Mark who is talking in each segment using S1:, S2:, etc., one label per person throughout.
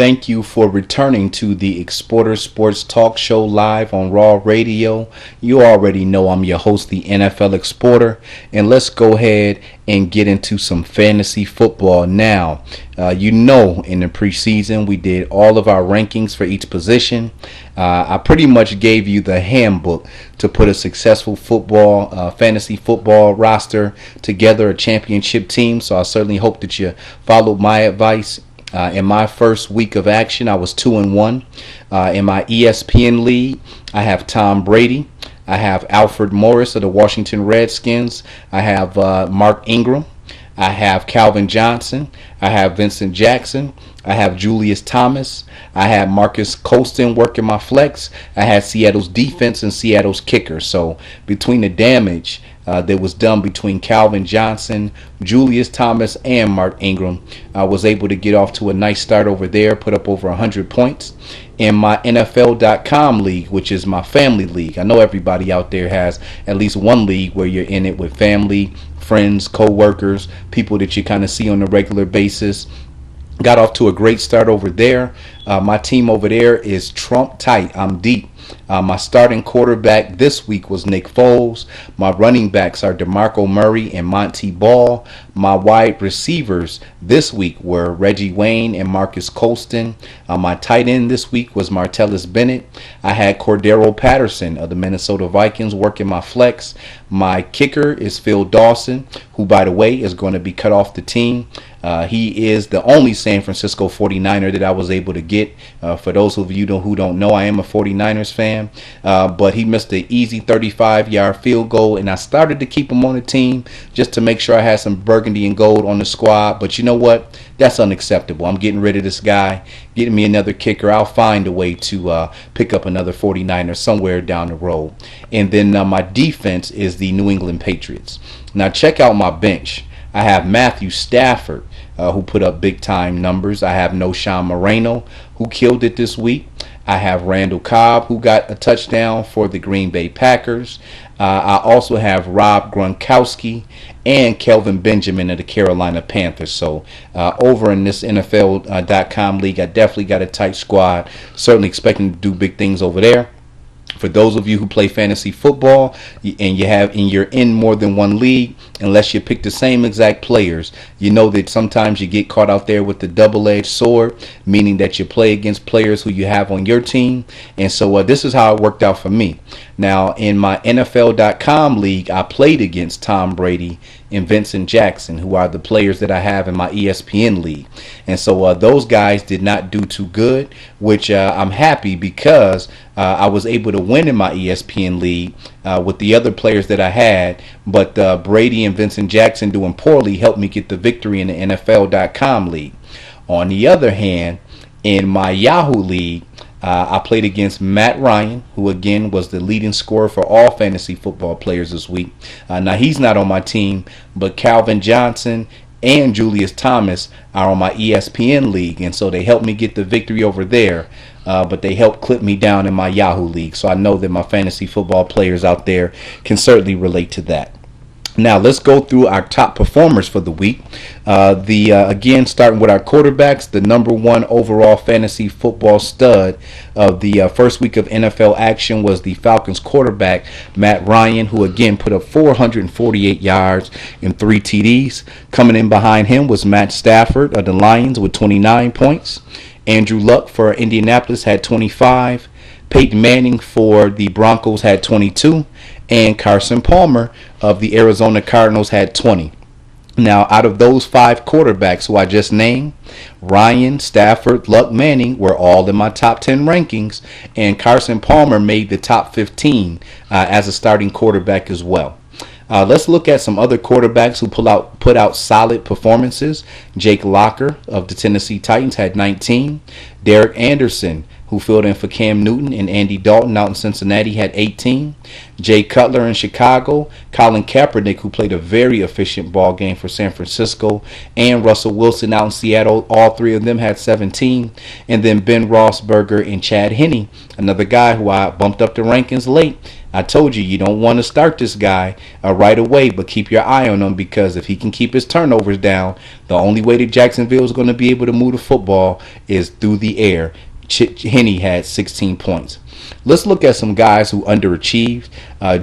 S1: thank you for returning to the Exporter Sports Talk Show live on Raw Radio. You already know I'm your host, the NFL Exporter, and let's go ahead and get into some fantasy football now. In the preseason we did all of our rankings for each position. I pretty much gave you the handbook to put a successful fantasy football roster together, a championship team. So I certainly hope that you followed my advice. In my first week of action, I was 2-1. In my ESPN league, I have Tom Brady. I have Alfred Morris of the Washington Redskins. I have Mark Ingram. I have Calvin Johnson. I have Vincent Jackson. I have Julius Thomas. I have Marcus Colston working my flex. I had Seattle's defense and Seattle's kicker. So between the damage that was done between Calvin Johnson, Julius Thomas, and Mark Ingram, I was able to get off to a nice start over there, put up over 100 points. In my NFL.com league, which is my family league, I know everybody out there has at least one league where you're in it with family, friends, co-workers, people that you kind of see on a regular basis. Got off to a great start over there. My team over there is Trump tight. I'm deep. My starting quarterback this week was Nick Foles. My running backs are DeMarco Murray and Monty Ball. My wide receivers this week were Reggie Wayne and Marcus Colston. My tight end this week was Martellus Bennett. I had Cordero Patterson of the Minnesota Vikings working my flex. My kicker is Phil Dawson, who, by the way, is going to be cut off the team. He is the only San Francisco 49er that I was able to get. For those of you who don't know, I am a 49ers fan. But he missed an easy 35-yard field goal, and I started to keep him on the team just to make sure I had some burgundy and gold on the squad. But you know what? That's unacceptable. I'm getting rid of this guy, getting me another kicker. I'll find a way to pick up another 49er somewhere down the road. And then my defense is the New England Patriots. Now check out my bench. I have Matthew Stafford, who put up big-time numbers. I have Noshawn Moreno, who killed it this week. I have Randall Cobb, who got a touchdown for the Green Bay Packers. I also have Rob Gronkowski and Kelvin Benjamin of the Carolina Panthers. So over in this NFL.com league, I definitely got a tight squad. Certainly expecting to do big things over there. For those of you who play fantasy football and you're in more than one league, unless you pick the same exact players, you know that sometimes you get caught out there with the double-edged sword, meaning that you play against players who you have on your team. And so this is how it worked out for me. Now, in my NFL.com league, I played against Tom Brady and Vincent Jackson, who are the players that I have in my ESPN league. And so those guys did not do too good, which I'm happy because I was able to win in my ESPN league with the other players that I had. But Brady and Vincent Jackson doing poorly helped me get the victory in the NFL.com league. On the other hand, in my Yahoo league, I played against Matt Ryan, who again was the leading scorer for all fantasy football players this week. Now he's not on my team, but Calvin Johnson and Julius Thomas are on my ESPN league, and so they helped me get the victory over there. But they helped clip me down in my Yahoo league, so I know that my fantasy football players out there can certainly relate to that. Now let's go through our top performers for the week. Again, starting with our quarterbacks, the number one overall fantasy football stud of the first week of NFL action was the Falcons quarterback, Matt Ryan, who again put up 448 yards and 3 TDs. Coming in behind him was Matt Stafford of the Lions with 29 points. Andrew Luck for Indianapolis had 25. Peyton Manning for the Broncos had 22. And Carson Palmer of the Arizona Cardinals had 20. Now, out of those 5 quarterbacks who I just named, Ryan, Stafford, Luck, Manning were all in my top 10 rankings, and Carson Palmer made the top 15 as a starting quarterback as well. Let's look at some other quarterbacks who put out solid performances. Jake Locker of the Tennessee Titans had 19. Derek Anderson, who filled in for Cam Newton, and Andy Dalton out in Cincinnati had 18. Jay Cutler in Chicago, Colin Kaepernick, who played a very efficient ball game for San Francisco, and Russell Wilson out in Seattle, all three of them had 17. And then Ben Roethlisberger and Chad Henne, another guy who I bumped up the rankings late. I told you don't want to start this guy right away, but keep your eye on him, because if he can keep his turnovers down, the only way that Jacksonville is going to be able to move the football is through the air. Henne had 16 points. Let's look at some guys who underachieved.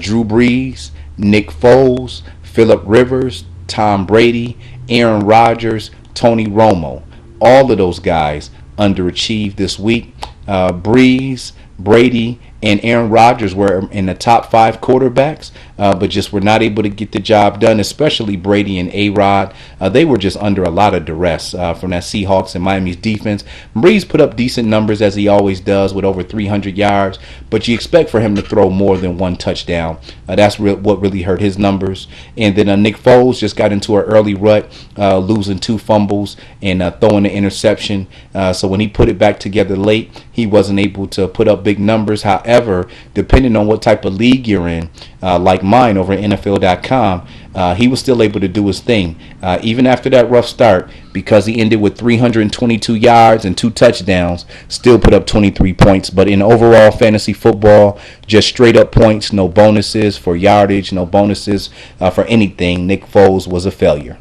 S1: Drew Brees, Nick Foles, Phillip Rivers, Tom Brady, Aaron Rodgers, Tony Romo. All of those guys underachieved this week. Brees, Brady, and Aaron Rodgers were in the top 5 quarterbacks, but just were not able to get the job done, especially Brady and A-Rod. They were just under a lot of duress from that Seahawks and Miami's defense. Brees put up decent numbers, as he always does, with over 300 yards, but you expect for him to throw more than one touchdown. That's what really hurt his numbers. And then Nick Foles just got into an early rut, losing 2 fumbles and throwing an interception. So when he put it back together late, he wasn't able to put up big numbers. However, depending on what type of league you're in, like mine over at NFL.com, he was still able to do his thing. Even after that rough start, because he ended with 322 yards and 2 touchdowns, still put up 23 points. But in overall fantasy football, just straight up points, no bonuses for yardage, no bonuses for anything. Nick Foles was a failure.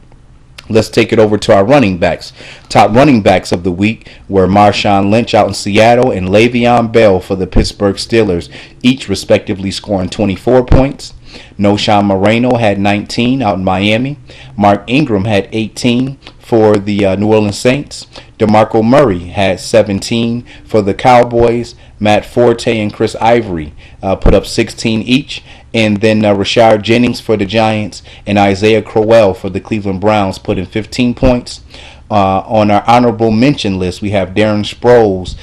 S1: Let's take it over to our running backs. Top running backs of the week were Marshawn Lynch out in Seattle and Le'Veon Bell for the Pittsburgh Steelers, each respectively scoring 24 points. Noshawn Moreno had 19 out in Miami. Mark Ingram had 18 for the New Orleans Saints. DeMarco Murray had 17 for the Cowboys. Matt Forte and Chris Ivory put up 16 each. And then Rashard Jennings for the Giants and Isaiah Crowell for the Cleveland Browns put in 15 points. On our honorable mention list, we have Darren Sproles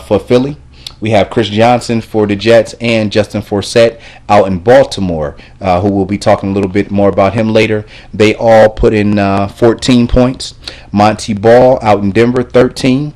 S1: for Philly. We have Chris Johnson for the Jets and Justin Forsett out in Baltimore, who we'll be talking a little bit more about him later. They all put in 14 points. Monty Ball out in Denver, 13.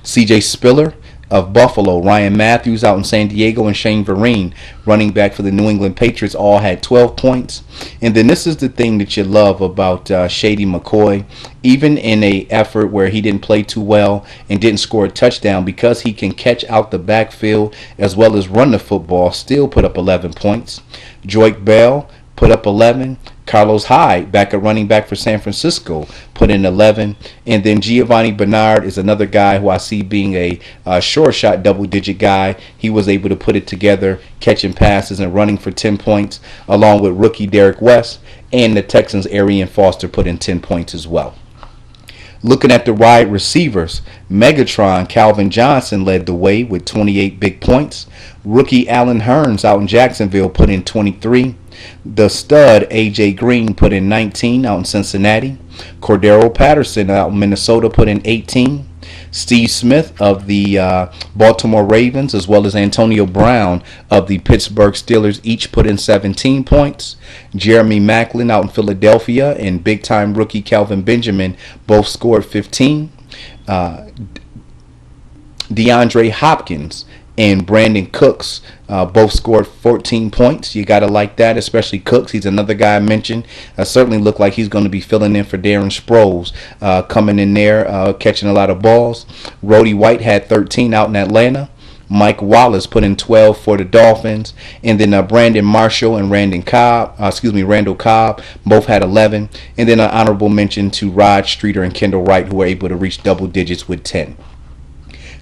S1: C.J. Spiller of Buffalo, Ryan Matthews out in San Diego, and Shane Vereen, running back for the New England Patriots, all had 12 points. And then this is the thing that you love about Shady McCoy. Even in a effort where he didn't play too well and didn't score a touchdown, because he can catch out the backfield as well as run the football, still put up 11 points. Joique Bell put up 11. Carlos Hyde, back at running back for San Francisco, put in 11. And then Giovanni Bernard is another guy who I see being a short shot double-digit guy. He was able to put it together, catching passes and running for 10 points, along with rookie Derek West. And the Texans' Arian Foster put in 10 points as well. Looking at the wide receivers, Megatron Calvin Johnson led the way with 28 big points. Rookie Allen Hurns out in Jacksonville put in 23. The stud A.J. Green put in 19 out in Cincinnati. Cordero Patterson out in Minnesota put in 18. Steve Smith of the Baltimore Ravens, as well as Antonio Brown of the Pittsburgh Steelers, each put in 17 points. Jeremy Maclin out in Philadelphia and big-time rookie Kelvin Benjamin both scored 15. DeAndre Hopkins and Brandon Cooks both scored 14 points. You got to like that, especially Cooks. He's another guy I mentioned. Certainly looked like he's going to be filling in for Darren Sproles, coming in there, catching a lot of balls. Roddy White had 13 out in Atlanta. Mike Wallace put in 12 for the Dolphins. And then Brandon Marshall and Randall Cobb both had 11. And then an honorable mention to Rod Streeter and Kendall Wright, who were able to reach double digits with 10.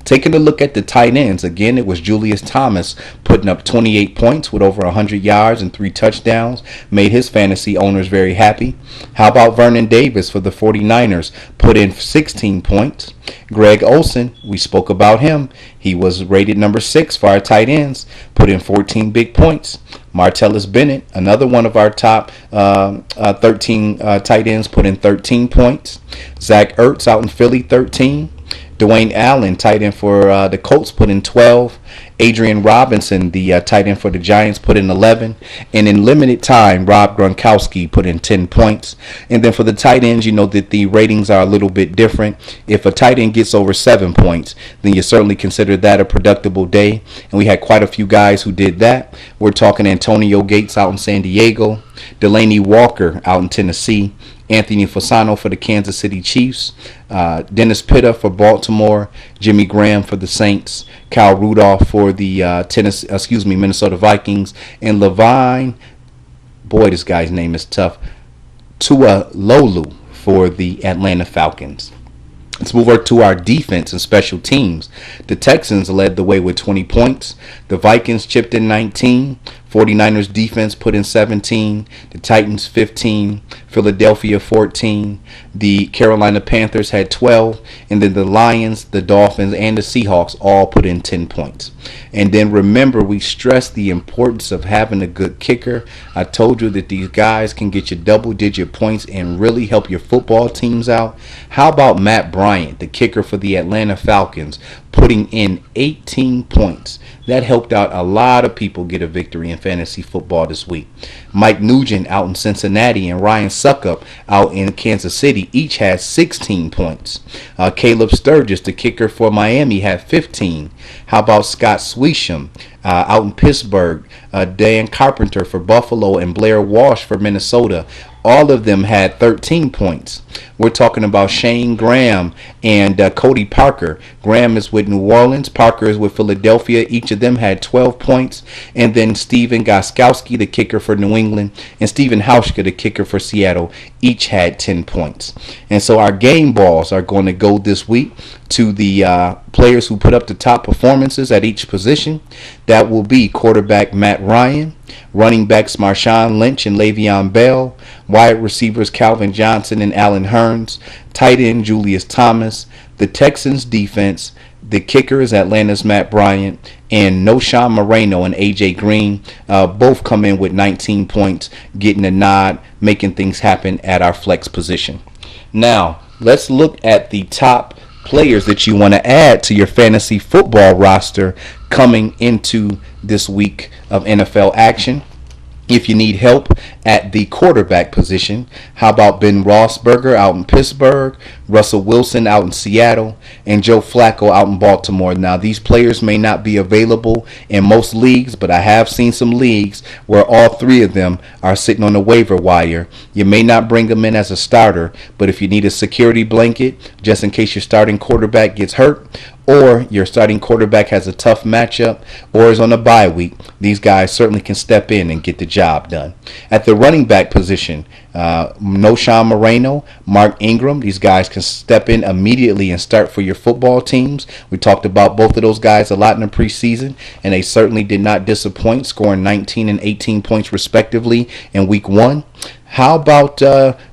S1: Taking a look at the tight ends, again, it was Julius Thomas putting up 28 points with over 100 yards and 3 touchdowns. Made his fantasy owners very happy. How about Vernon Davis for the 49ers? Put in 16 points. Greg Olsen, we spoke about him. He was rated number 6 for our tight ends. Put in 14 big points. Martellus Bennett, another one of our top 13 tight ends, put in 13 points. Zach Ertz out in Philly, 13. Dwayne Allen, tight end for the Colts, put in 12. Adrian Robinson, the tight end for the Giants, put in 11. And in limited time, Rob Gronkowski put in 10 points. And then for the tight ends, you know that the ratings are a little bit different. If a tight end gets over 7 points, then you certainly consider that a productive day. And we had quite a few guys who did that. We're talking Antonio Gates out in San Diego, Delaney Walker out in Tennessee, Anthony Fasano for the Kansas City Chiefs, Dennis Pitta for Baltimore, Jimmy Graham for the Saints, Kyle Rudolph for the Minnesota Vikings, and Levine, boy, this guy's name is tough, Tualolu for the Atlanta Falcons. Let's move over to our defense and special teams. The Texans led the way with 20 points. The Vikings chipped in 19. 49ers defense put in 17. The Titans 15. Philadelphia 14. The Carolina Panthers had 12. And then the Lions, the Dolphins, and the Seahawks all put in 10 points. And then remember, we stressed the importance of having a good kicker. I told you that these guys can get you double-digit points and really help your football teams out. How about Matt Bryant, the kicker for the Atlanta Falcons, putting in 18 points? That helped out a lot of people get a victory in fantasy football this week. Mike Nugent out in Cincinnati and Ryan Suckup out in Kansas City each had 16 points. Caleb Sturgis, the kicker for Miami, had 15. How about Scott Swisham out in Pittsburgh, Dan Carpenter for Buffalo, and Blair Walsh for Minnesota? All of them had 13 points. We're talking about Shane Graham and Cody Parker. Graham is with New Orleans. Parker is with Philadelphia. Each of them had 12 points. And then Steven Gostkowski, the kicker for New England, and Steven Hauschka, the kicker for Seattle, each had 10 points. And so our game balls are going to go this week to the players who put up the top performances at each position. That will be quarterback Matt Ryan, running backs Marshawn Lynch and Le'Veon Bell, wide receivers Calvin Johnson and Allen Hurns, tight end Julius Thomas, the Texans defense, the kickers Atlanta's Matt Bryant, and Noshawn Moreno and A.J. Green both come in with 19 points, getting a nod, making things happen at our flex position. Now, let's look at the top players that you want to add to your fantasy football roster coming into this week of NFL action. If you need help at the quarterback position, how about Ben Roethlisberger out in Pittsburgh, Russell Wilson out in Seattle, and Joe Flacco out in Baltimore? Now, these players may not be available in most leagues, but I have seen some leagues where all three of them are sitting on the waiver wire. You may not bring them in as a starter, but if you need a security blanket, just in case your starting quarterback gets hurt, or your starting quarterback has a tough matchup, or is on a bye week, these guys certainly can step in and get the job done. At the running back position, Noshawn Moreno, Mark Ingram, these guys can step in immediately and start for your football teams. We talked about both of those guys a lot in the preseason, and they certainly did not disappoint, scoring 19 and 18 points respectively in week 1. How about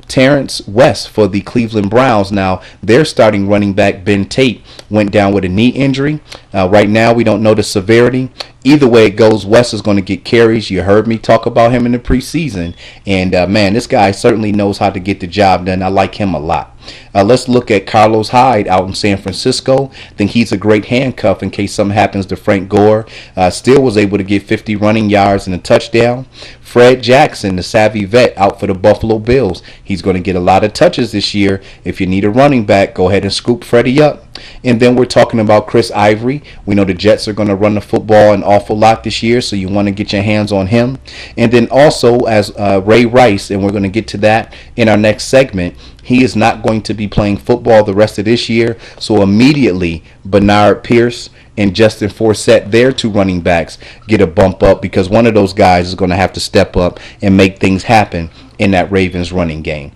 S1: Terrence West for the Cleveland Browns? Now, their starting running back, Ben Tate, went down with a knee injury. Right now, we don't know the severity. Either way it goes, West is going to get carries. You heard me talk about him in the preseason. And, man, this guy certainly knows how to get the job done. I like him a lot. Let's look at Carlos Hyde out in San Francisco. I think he's a great handcuff in case something happens to Frank Gore. Still was able to get 50 running yards and a touchdown. Fred Jackson, the savvy vet, out for the Buffalo Bills. He's going to get a lot of touches this year. If you need a running back, go ahead and scoop Freddie up. And then we're talking about Chris Ivory. We know the Jets are going to run the football an awful lot this year, so you want to get your hands on him. And then also as Ray Rice, and we're going to get to that in our next segment, he is not going to be playing football the rest of this year. So immediately, Bernard Pierce and Justin Forsett, their two running backs, get a bump up because one of those guys is going to have to step up and make things happen in that Ravens running game.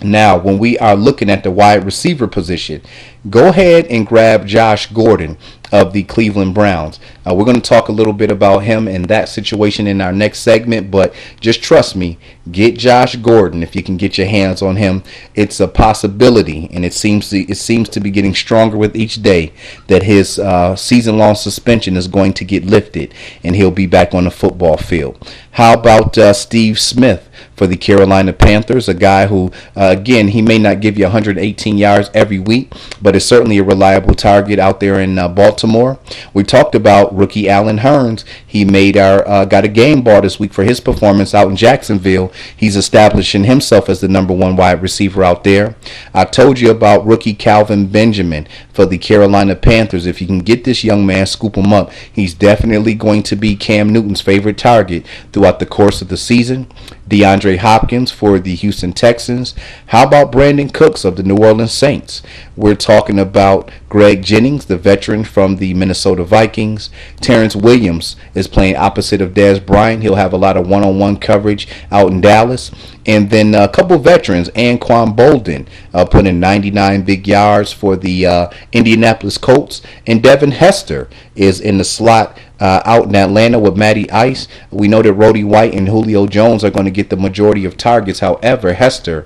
S1: Now, when we are looking at the wide receiver position, go ahead and grab Josh Gordon of the Cleveland Browns. We're going to talk a little bit about him and that situation in our next segment, but just trust me, get Josh Gordon if you can get your hands on him. It's a possibility, and it seems to be getting stronger with each day that his season-long suspension is going to get lifted, and he'll be back on the football field. How about Steve Smith for the Carolina Panthers, a guy who, again, he may not give you 118 yards every week, but is certainly a reliable target out there in Baltimore. We talked about rookie Allen Hurns. He got a game ball this week for his performance out in Jacksonville. He's establishing himself as the number one wide receiver out there. I told you about rookie Calvin Benjamin for the Carolina Panthers. If you can get this young man, scoop him up, he's definitely going to be Cam Newton's favorite target throughout the course of the season. DeAndre Hopkins for the Houston Texans. How about Brandon Cooks of the New Orleans Saints? We're talking about Greg Jennings, the veteran from the Minnesota Vikings. Terrence Williams is playing opposite of Dez Bryant. He'll have a lot of one-on-one coverage out in Dallas. And then a couple veterans, Anquan Bolden putting 99 big yards for the Indianapolis Colts. And Devin Hester is in the slot out in Atlanta with Matty Ice. We know that Roddy White and Julio Jones are going to get the majority of targets. However, Hester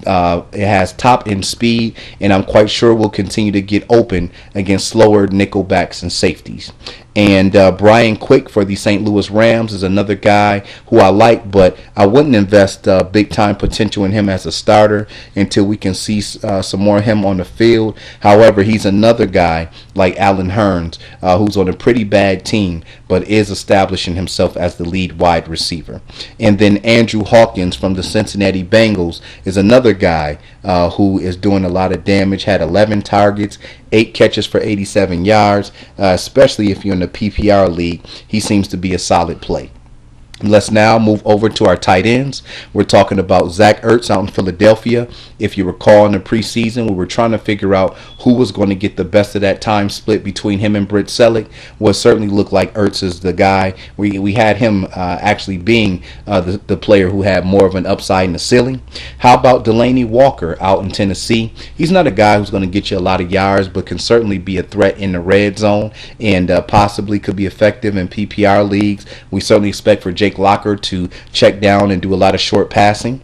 S1: has top-end speed, and I'm quite sure will continue to get open against slower nickelbacks and safeties. And Brian Quick for the St. Louis Rams is another guy who I like, but I wouldn't invest big-time potential in him as a starter until we can see some more of him on the field. However, he's another guy like Allen Hurns who's on a pretty bad team, but is establishing himself as the lead wide receiver. And then Andrew Hawkins from the Cincinnati Bengals is another guy who is doing a lot of damage, had 11 targets, 8 catches for 87 yards, especially if you're in the PPR league. He seems to be a solid play. Let's now move over to our tight ends. We're talking about Zach Ertz out in Philadelphia. If you recall in the preseason, we were trying to figure out who was going to get the best of that time split between him and Britt Selleck. Well, it certainly looked like Ertz is the guy. We had him actually being the player who had more of an upside in the ceiling. How about Delaney Walker out in Tennessee? He's not a guy who's going to get you a lot of yards, but can certainly be a threat in the red zone and possibly could be effective in PPR leagues. We certainly expect for Jake Locker to check down and do a lot of short passing.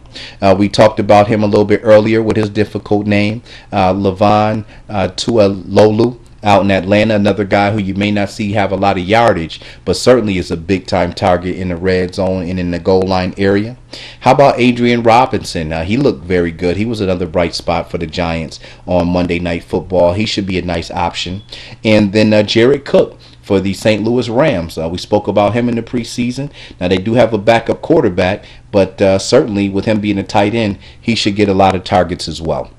S1: We talked about him a little bit earlier with his difficult name, Levon Tualolu out in Atlanta, another guy who you may not see have a lot of yardage, but certainly is a big-time target in the red zone and in the goal line area. How about Adrian Robinson? He looked very good. He was another bright spot for the Giants on Monday Night Football. He should be a nice option. And then Jared Cook for the St. Louis Rams. We spoke about him in the preseason. Now, they do have a backup quarterback, but certainly with him being a tight end, he should get a lot of targets as well.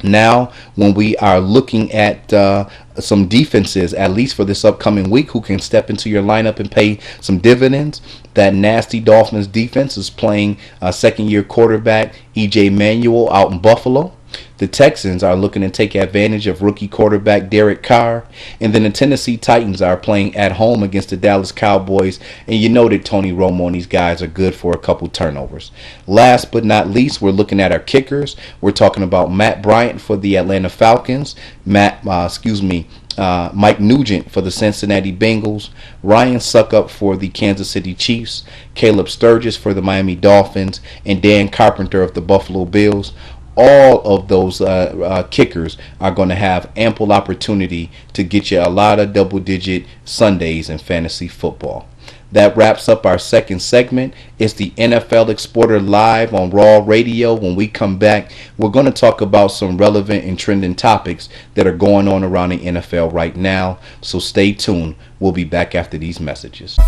S1: Now, when we are looking at some defenses, at least for this upcoming week, who can step into your lineup and pay some dividends, that nasty Dolphins defense is playing second-year quarterback E.J. Manuel out in Buffalo. The Texans are looking to take advantage of rookie quarterback Derek Carr. And then the Tennessee Titans are playing at home against the Dallas Cowboys. And you know that Tony Romo and these guys are good for a couple turnovers. Last but not least, we're looking at our kickers. We're talking about Matt Bryant for the Atlanta Falcons. Mike Nugent for the Cincinnati Bengals, Ryan Suckup for the Kansas City Chiefs, Caleb Sturgis for the Miami Dolphins, and Dan Carpenter of the Buffalo Bills. All of those kickers are going to have ample opportunity to get you a lot of double-digit Sundays in fantasy football. That wraps up our second segment. It's the NFL Exporter live on Raw Radio. When we come back, we're going to talk about some relevant and trending topics that are going on around the NFL right now. So stay tuned. We'll be back after these messages.